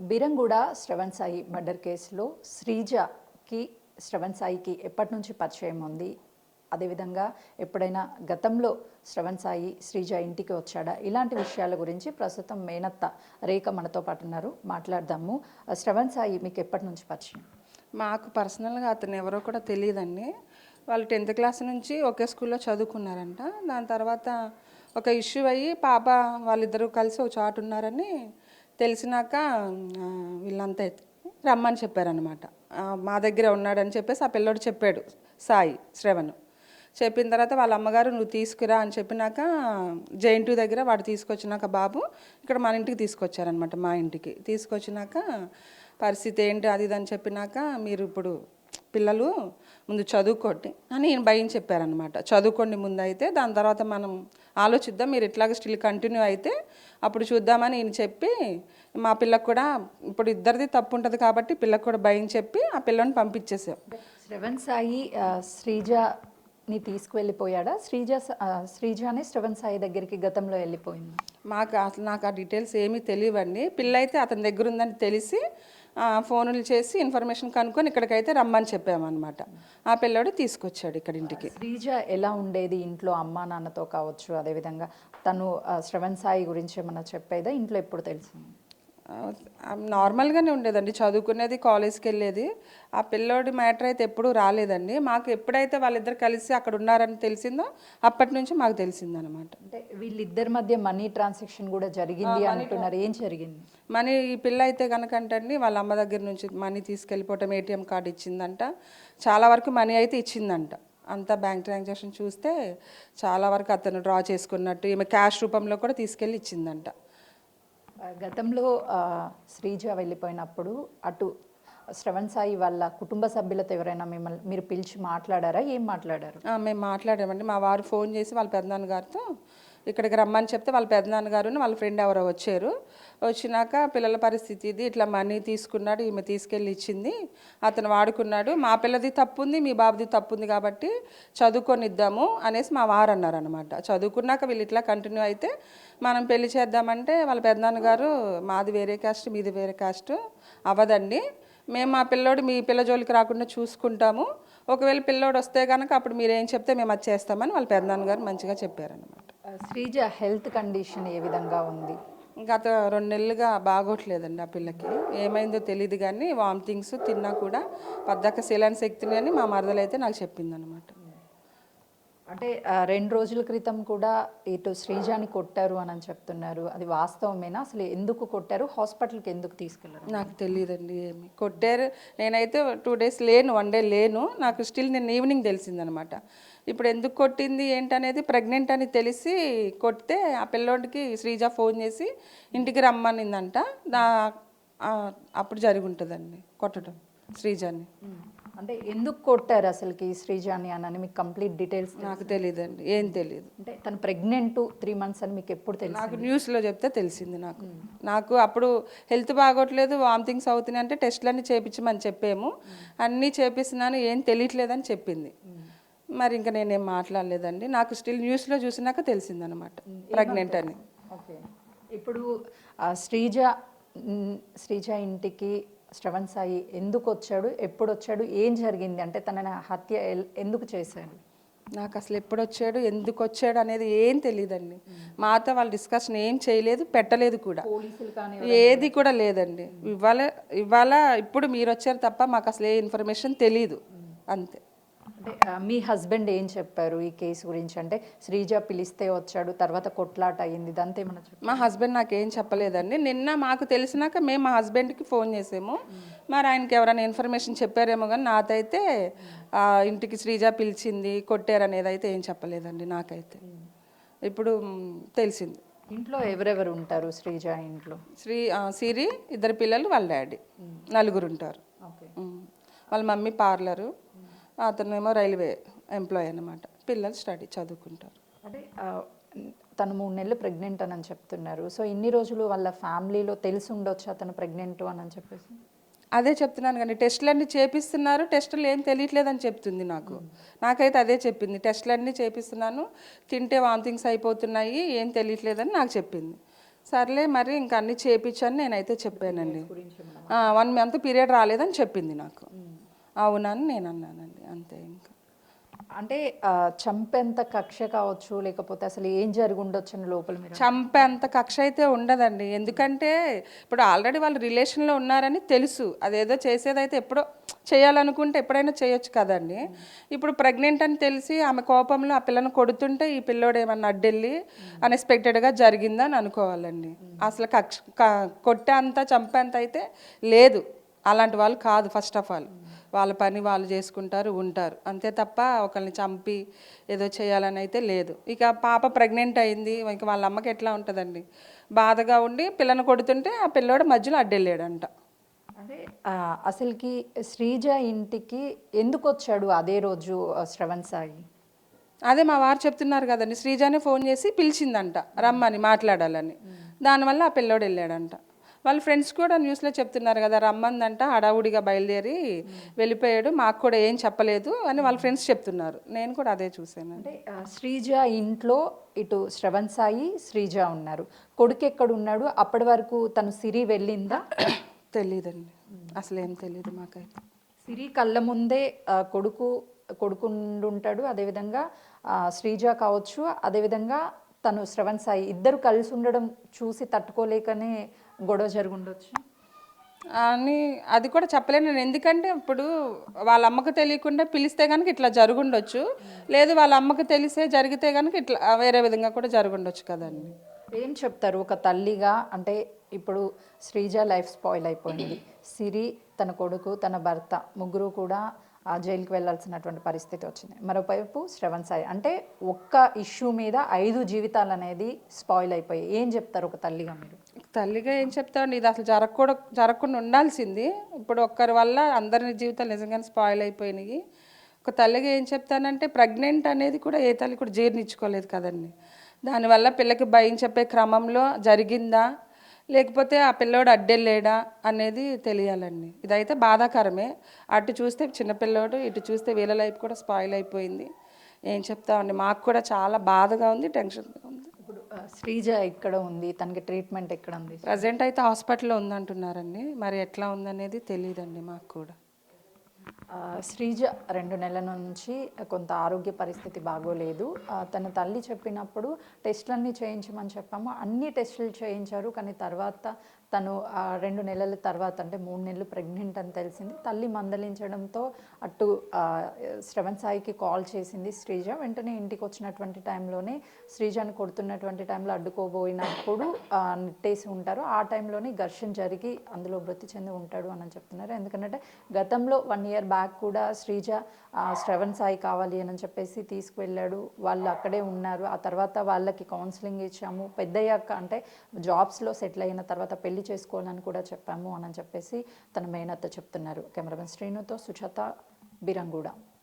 Beeramguda Shravan Sai murder కేసులో శ్రీజకి శ్రవణ్ సాయికి ఎప్పటి నుంచి పరిచయం ఉంది? అదేవిధంగా ఎప్పుడైనా గతంలో శ్రవణ్ సాయి శ్రీజ ఇంటికి వచ్చాడా? ఇలాంటి విషయాల గురించి ప్రస్తుతం మేనత్త రేఖ మనతో పాటు ఉన్నారు, మాట్లాడదాము. శ్రవణ్ సాయి మీకు ఎప్పటి నుంచి పరిచయం? మాకు పర్సనల్గా అతను ఎవరో కూడా తెలియదండి. వాళ్ళు 10th క్లాస్ నుంచి ఒకే స్కూల్లో చదువుకున్నారంట. దాని తర్వాత ఒక ఇష్యూ అయ్యి పాప వాళ్ళిద్దరూ కలిసి ఒక చాటు ఉన్నారని తెలిసినాక వీళ్ళంతా రమ్మని చెప్పారనమాట. మా దగ్గర ఉన్నాడని చెప్పేసి ఆ పిల్లోడు చెప్పాడు, సాయి శ్రవణ్. చెప్పిన తర్వాత వాళ్ళ అమ్మగారు నువ్వు తీసుకురా అని చెప్పినాక జైంటు దగ్గర వాడు తీసుకొచ్చినాక బాబు ఇక్కడ మన ఇంటికి తీసుకొచ్చారనమాట. మా ఇంటికి తీసుకొచ్చినాక పరిస్థితి ఏంటి అది ఇది అని చెప్పినాక మీరు ఇప్పుడు పిల్లలు ముందు చదువుకోండి అని ఈయన భయం చెప్పారనమాట. చదువుకోండి ముందు, అయితే దాని తర్వాత మనం ఆలోచిద్దాం, మీరు ఇట్లాగ స్టిల్ కంటిన్యూ అయితే అప్పుడు చూద్దామని ఈయన చెప్పి మా పిల్లకు కూడా ఇప్పుడు ఇద్దరిది తప్పు ఉంటుంది కాబట్టి పిల్లకు కూడా భయం చెప్పి ఆ పిల్లని పంపించేసాం. శ్రవణ్ సాయి శ్రీజని తీసుకువెళ్ళిపోయాడా? శ్రీజానే శ్రవణ్ సాయి దగ్గరికి గతంలో వెళ్ళిపోయింది? నాకు ఆ డీటెయిల్స్ ఏమీ తెలియవండి. పిల్ల అయితే అతని దగ్గర ఉందని తెలిసి ఫోన్లు చేసి ఇన్ఫర్మేషన్ కనుక్కొని ఇక్కడికైతే రమ్మని చెప్పామన్నమాట. ఆ పిల్లోడు తీసుకొచ్చాడు ఇక్కడ ఇంటికి. శ్రీజ ఎలా ఉండేది ఇంట్లో? అమ్మా నాన్నతో కావచ్చు, అదేవిధంగా తను శ్రవణ్ సాయి గురించి ఏమన్నా చెప్పేదా ఇంట్లో? ఎప్పుడు తెలిసింది? నార్మల్గానే ఉండేదండి, చదువుకునేది, కాలేజ్కి వెళ్ళేది. ఆ పిల్లోడి మ్యాటర్ అయితే ఎప్పుడూ రాలేదండి. మాకు ఎప్పుడైతే వాళ్ళిద్దరు కలిసి అక్కడ ఉన్నారని తెలిసిందో అప్పటి నుంచి మాకు తెలిసిందనమాట. అంటే వీళ్ళిద్దరి మధ్య మనీ ట్రాన్సాక్షన్ కూడా జరిగింది అంటున్నారు, ఏం జరిగింది? మనీ ఈ పిల్ల అయితే కనుకంటండి వాళ్ళ అమ్మ దగ్గర నుంచి మనీ తీసుకెళ్ళిపోవటం, ఏటీఎం కార్డు ఇచ్చిందంట, చాలా వరకు మనీ అయితే ఇచ్చిందంట. అంతా బ్యాంక్ ట్రాన్సాక్షన్ చూస్తే చాలా వరకు అతను డ్రా చేసుకున్నట్టు, ఈమె క్యాష్ రూపంలో కూడా తీసుకెళ్ళి ఇచ్చిందంట. గతంలో శ్రీజ వెళ్ళిపోయినప్పుడు అటు శ్రవణ్ సాయి వాళ్ళ కుటుంబ సభ్యులతో ఎవరైనా మీరు పిలిచి మాట్లాడారా? ఏం మాట్లాడారు? మేము మాట్లాడామండి. మా వారు ఫోన్ చేసి వాళ్ళ పెద్దనాన్నగారితో ఇక్కడికి రమ్మని చెప్తే వాళ్ళ పెద్దనాన్నగారు వాళ్ళ ఫ్రెండ్ ఎవరో వచ్చారు. వచ్చినాక పిల్లల పరిస్థితి ఇది, ఇట్లా మనీ తీసుకున్నాడు, ఈమె తీసుకెళ్ళి ఇచ్చింది, అతను వాడుకున్నాడు, మా పిల్లది తప్పు ఉంది, మీ బాబుది తప్పు ఉంది కాబట్టి చదువుకొనిద్దాము అనేసి మా వారు అన్నారనమాట. చదువుకున్నాక వీళ్ళు ఇట్లా కంటిన్యూ అయితే మనం పెళ్లి చేద్దామంటే వాళ్ళ పెద్దనాన్నగారు మాది వేరే కాస్ట్, మీది వేరే కాస్ట్ అవ్వదండి, మేము మా పిల్లోడు మీ పిల్ల జోలికి రాకుండా చూసుకుంటాము, ఒకవేళ పిల్లోడు వస్తే కనుక అప్పుడు మీరు ఏం చెప్తే మేము అది చేస్తామని వాళ్ళ పెద్దనాన్నగారు మంచిగా చెప్పారనమాట. శ్రీజ హెల్త్ కండిషన్ ఏ విధంగా ఉంది? గత 2 నెలలుగా బాగోట్లేదండి. ఆ పిల్లకి ఏమైందో తెలియదు కానీ వామిటింగ్స్, తిన్నా కూడా పద్దాక శీలాన్ శక్తిని అని మా మరదలైతే నాకు చెప్పిందనమాట. అంటే 2 రోజుల క్రితం కూడా ఇటు శ్రీజాని కొట్టారు అని చెప్తున్నారు, అది వాస్తవమేనా? అసలు ఎందుకు కొట్టారు? హాస్పిటల్కి ఎందుకు తీసుకెళ్ళారు? నాకు తెలియదండి ఏమి కొట్టారు. నేనైతే 2 days లేను, 1 day లేను. నాకు స్టిల్ నేను ఈవినింగ్ తెలిసిందనమాట. ఇప్పుడు ఎందుకు కొట్టింది ఏంటనేది ప్రెగ్నెంట్ అని తెలిసి కొడితే ఆ పిల్లోడికి శ్రీజ ఫోన్ చేసి ఇంటికి రమ్మనిందంట. అప్పుడు జరిగి ఉంటుందండి కొట్టడం శ్రీజాని. అంటే ఎందుకు కొట్టారు అసలుకి శ్రీజాని అని మీకు కంప్లీట్ డీటెయిల్స్? నాకు తెలియదండి, ఏం తెలియదు. అంటే తను ప్రెగ్నెంట్ 3 months అని మీకు ఎప్పుడు తెలియదు? నాకు న్యూస్లో చెప్తే తెలిసింది. నాకు అప్పుడు హెల్త్ బాగోట్లేదు, వామిటింగ్స్ అవుతున్నాయి అంటే టెస్టులన్నీ చేయించమని చెప్పాము, అన్నీ చేపిస్తున్నాను, ఏం తెలియట్లేదని చెప్పింది. మరి ఇంకా నేనేం మాట్లాడలేదండి. నాకు స్టిల్ న్యూస్లో చూసినాక తెలిసిందనమాట ప్రెగ్నెంట్ అని. ఓకే, ఇప్పుడు శ్రీజ ఇంటికి శ్రవణ్ సాయి ఎందుకు వచ్చాడు, ఎప్పుడు వచ్చాడు, ఏం జరిగింది? అంటే తనని హత్య ఎందుకు చేశాడు? నాకు అసలు ఎప్పుడు వచ్చాడు, ఎందుకు వచ్చాడు అనేది ఏం తెలియదండి. మాతో వాళ్ళు డిస్కషన్ ఏం చేయలేదు, పెట్టలేదు కూడా, ఏది కూడా లేదండి. ఇవాళ ఇప్పుడు మీరు వచ్చారు తప్ప మాకు అసలు ఏ ఇన్ఫర్మేషన్ తెలీదు, అంతే. అంటే మీ హస్బెండ్ ఏం చెప్పారు ఈ కేసు గురించి? అంటే శ్రీజ పిలిస్తే వచ్చాడు, తర్వాత కొట్లాట అయ్యింది, ఇదంతా ఏమన్నా చెప్పారు? మా హస్బెండ్ నాకేం చెప్పలేదండి. నిన్న మాకు తెలిసినాక మేము మా హస్బెండ్కి ఫోన్ చేసాము. మరి ఆయనకి ఎవరైనా ఇన్ఫర్మేషన్ చెప్పారేమో కానీ నాకైతే ఇంటికి శ్రీజ పిలిచింది, కొట్టారనేది అయితే ఏం చెప్పలేదండి నాకైతే. ఇప్పుడు తెలిసింది. ఇంట్లో ఎవరెవరు ఉంటారు శ్రీజ ఇంట్లో? సిరి, 2 పిల్లలు, వాళ్ళ డాడీ, 4 ఉంటారు. వాళ్ళ మమ్మీ పార్లరు, అతనేమో రైల్వే ఎంప్లాయీ అనమాట. పిల్లలు స్టడీ చదువుకుంటారు. అంటే తను 3 నెలలు ప్రెగ్నెంట్ అని చెప్తున్నారు. సో ఇన్ని రోజులు వాళ్ళ ఫ్యామిలీలో తెలిసి ఉండొచ్చు అతను ప్రెగ్నెంట్ అని చెప్పేసి? అదే చెప్తున్నాను కానీ టెస్టులన్నీ చేపిస్తున్నారు, టెస్టులు ఏం తెలియట్లేదని చెప్తుంది నాకైతే అదే చెప్పింది. టెస్టులన్నీ చేపిస్తున్నాను, తింటే వామిటింగ్స్ అయిపోతున్నాయి, ఏం తెలియట్లేదని నాకు చెప్పింది. సర్లే మరి ఇంకా అన్ని చేపించని నేనైతే చెప్పానండి. 1 మంత్ పీరియడ్ రాలేదని చెప్పింది నాకు. అవునని నేను అన్నానండి, అంతే ఇంకా. అంటే చంపేంత కక్ష కావచ్చు, లేకపోతే అసలు ఏం జరిగి ఉండొచ్చు అని లోపల మీరు చంపేంత కక్ష అయితే ఉండదండి. ఎందుకంటే ఇప్పుడు ఆల్రెడీ వాళ్ళు రిలేషన్లో ఉన్నారని తెలుసు. అదేదో చేసేదైతే ఎప్పుడో చేయాలనుకుంటే ఎప్పుడైనా చేయొచ్చు కదండి. ఇప్పుడు ప్రెగ్నెంట్ అని తెలిసి ఆమె కోపంలో ఆ పిల్లను కొడుతుంటే ఈ పిల్లోడు ఏమన్నా అడ్డెళ్ళి అన్ఎక్స్పెక్టెడ్గా జరిగిందని అనుకోవాలండి. అసలు కొట్టే అంత చంపేంత అయితే లేదు. అలాంటి వాళ్ళు కాదు. ఫస్ట్ ఆఫ్ ఆల్ వాళ్ళ పని వాళ్ళు చేసుకుంటారు, ఉంటారు, అంతే తప్ప ఒకరిని చంపి ఏదో చేయాలని అయితే లేదు. ఇక పాప ప్రెగ్నెంట్ అయింది, ఇంక వాళ్ళ అమ్మకి ఎట్లా ఉంటుందండి, బాధగా ఉండి పిల్లని కొడుతుంటే ఆ పిల్లోడు మధ్యలో అడ్డెళ్ళాడంట. అంటే అసలుకి శ్రీజ ఇంటికి ఎందుకు వచ్చాడు అదే రోజు శ్రవణ్ సాయి? అదే మా వారు చెప్తున్నారు కదండి, శ్రీజానే ఫోన్ చేసి పిలిచిందంట రమ్మని మాట్లాడాలని. దానివల్ల ఆ పిల్లోడు వెళ్ళాడంట. వాళ్ళ ఫ్రెండ్స్ కూడా న్యూస్లో చెప్తున్నారు కదా, రమ్మందంట, హడావుడిగా బయలుదేరి వెళ్ళిపోయాడు, మాకు కూడా ఏం చెప్పలేదు అని వాళ్ళ ఫ్రెండ్స్ చెప్తున్నారు. నేను కూడా అదే చూశాను. అంటే శ్రీజ ఇంట్లో ఇటు శ్రవణ్ సాయి, శ్రీజ ఉన్నారు. కొడుకు ఎక్కడ ఉన్నాడు? అప్పటి వరకు తను సిరి వెళ్ళిందా? తెలీదండి, అసలు ఏం తెలీదు మాకైతే. సిరి కళ్ళ ముందే కొడుకుండుంటాడు. అదేవిధంగా శ్రీజ కావచ్చు, అదేవిధంగా తను శ్రవణ్ సాయి ఇద్దరు కలిసి ఉండడం చూసి తట్టుకోలేకనే గొడవ జరుగుండొచ్చు అని అది కూడా చెప్పలేను నేను. ఎందుకంటే ఇప్పుడు వాళ్ళ అమ్మకు తెలియకుండా పిలిస్తే కనుక ఇట్లా జరుగుండొచ్చు, లేదు వాళ్ళ అమ్మకు తెలిసే జరిగితే కనుక ఇట్లా వేరే విధంగా కూడా జరుగుండొచ్చు కదండి. ఏం చెప్తారు ఒక తల్లిగా? అంటే ఇప్పుడు శ్రీజ లైఫ్ స్పాయిల్ అయిపోయింది, సిరి, తన కొడుకు, తన భర్త ముగ్గురు కూడా జైలుకి వెళ్ళాల్సినటువంటి పరిస్థితి వచ్చింది. మరోవైపు శ్రవణ్ సాయి, అంటే ఒక్క ఇష్యూ మీద 5 జీవితాలు అనేది స్పాయిల్ అయిపోయాయి. ఏం చెప్తారు ఒక తల్లిగా మీరు? తల్లిగా ఏం చెప్తామండి, ఇది అసలు జరగకుండా ఉండాల్సింది. ఇప్పుడు ఒక్కరి వల్ల అందరి జీవితాలు నిజంగానే స్పాయిల్ అయిపోయినాయి. ఒక తల్లిగా ఏం చెప్తానంటే, ప్రెగ్నెంట్ అనేది కూడా ఏ తల్లి కూడా జీర్ణించుకోలేదు కదండి. దానివల్ల పిల్లకి భయం చెప్పే క్రమంలో జరిగిందా, లేకపోతే ఆ పిల్లోడు అడ్డెళ్ళాడా అనేది తెలియాలండి. ఇదైతే బాధాకరమే. అటు చూస్తే చిన్నపిల్లోడు, ఇటు చూస్తే వీళ్ళ లైఫ్ కూడా స్పాయిల్ అయిపోయింది. ఏం చెప్తామండి, మాకు కూడా చాలా బాధగా ఉంది, టెన్షన్గా ఉంది. ఇప్పుడు శ్రీజ ఎక్కడ ఉంది? తనకి ట్రీట్మెంట్ ఎక్కడ ఉంది? ప్రజెంట్ అయితే హాస్పిటల్లో ఉందంటున్నారండి, మరి ఎట్లా ఉందనేది తెలియదండి మాకు కూడా. శ్రీజ 2 నెలల నుంచి కొంత ఆరోగ్య పరిస్థితి బాగోలేదు. తన తల్లి చెప్పినప్పుడు టెస్టులన్నీ చేయించమని చెప్పాము, అన్ని టెస్టులు చేయించారు. కానీ తర్వాత తను 2 నెలల తర్వాత, అంటే 3 నెలలు ప్రెగ్నెంట్ అని తెలిసింది. తల్లి మందలించడంతో అటు శ్రవణ్ సాయికి కాల్ చేసింది శ్రీజ. వెంటనే ఇంటికి వచ్చినటువంటి టైంలోనే శ్రీజను కొడుతున్నటువంటి టైంలో అడ్డుకోబోయినప్పుడు నెట్టేసి ఉంటారు. ఆ టైంలోనే ఘర్షణ జరిగి అందులో మృతి చెంది ఉంటాడు అని చెప్తున్నారు. ఎందుకంటే గతంలో 1 ఇయర్ బ్యాక్ కూడా శ్రీజ శ్రవణ్ సాయి కావాలి అని చెప్పేసి తీసుకువెళ్ళాడు. వాళ్ళు అక్కడే ఉన్నారు. ఆ తర్వాత వాళ్ళకి కౌన్సిలింగ్ ఇచ్చాము. పెద్దయ్యాక, అంటే జాబ్స్లో సెటిల్ అయిన తర్వాత పెళ్లి చేసుకోవాలని కూడా చెప్పాము అని చెప్పేసి తన మేనత్త చెప్తున్నారు. కెమెరామెన్ శ్రీనుతో సుజాత, బిరంగూడ.